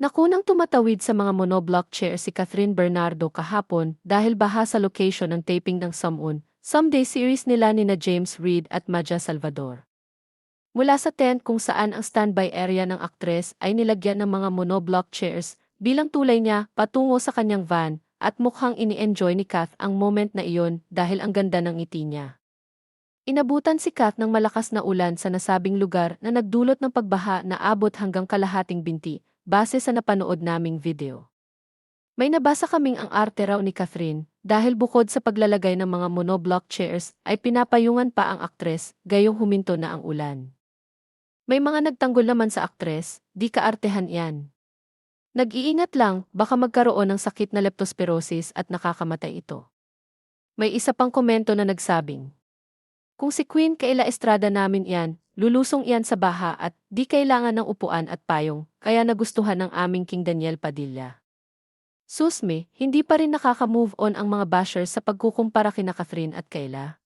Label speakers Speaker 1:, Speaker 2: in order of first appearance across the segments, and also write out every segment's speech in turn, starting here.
Speaker 1: Nakunang tumatawid sa mga monoblock chair si Catherine Bernardo kahapon dahil baha sa location ng taping ng Someday series nila nina James Reid at Maja Salvador. Mula sa tent kung saan ang standby area ng aktres ay nilagyan ng mga monoblock chairs bilang tulay niya patungo sa kanyang van at mukhang ini-enjoy ni Kath ang moment na iyon dahil ang ganda ng ngiti niya. Inabutan si Kath ng malakas na ulan sa nasabing lugar na nagdulot ng pagbaha na abot hanggang kalahating binti, base sa napanood naming video. May nabasa kaming ang arte raw ni Catherine, dahil bukod sa paglalagay ng mga monoblock chairs ay pinapayungan pa ang aktres, gayong huminto na ang ulan. May mga nagtanggol naman sa aktres, di kaartehan yan. Nag-iingat lang, baka magkaroon ng sakit na leptospirosis at nakakamatay ito. May isa pang komento na nagsabing, kung si Queen Kayla Estrada namin yan, lulusong iyan sa baha at di kailangan ng upuan at payong, kaya nagustuhan ng aming King Daniel Padilla. Susme, hindi pa rin nakaka-move on ang mga bashers sa pagkukumpara kina Catherine at Kayla.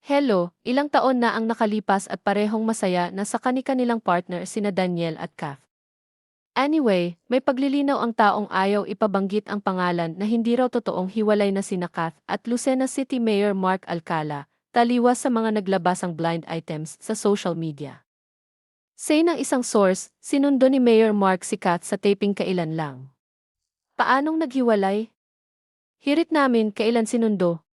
Speaker 1: Hello, ilang taon na ang nakalipas at parehong masaya na sa kani-kanilang partner sina Daniel at Kath. Anyway, may paglilinaw ang taong ayaw ipabanggit ang pangalan na hindi raw totoong hiwalay na sina Kath at Lucena City Mayor Mark Alcala, taliwas sa mga naglabasang blind items sa social media. Say ng isang source, sinundo ni Mayor Mark si Kath sa taping kailan lang. Paanong naghiwalay? Hirit namin kailan sinundo.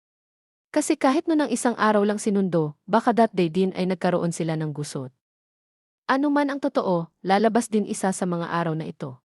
Speaker 1: Kasi kahit no ng isang araw lang sinundo, baka that day din ay nagkaroon sila ng gusot. Ano man ang totoo, lalabas din isa sa mga araw na ito.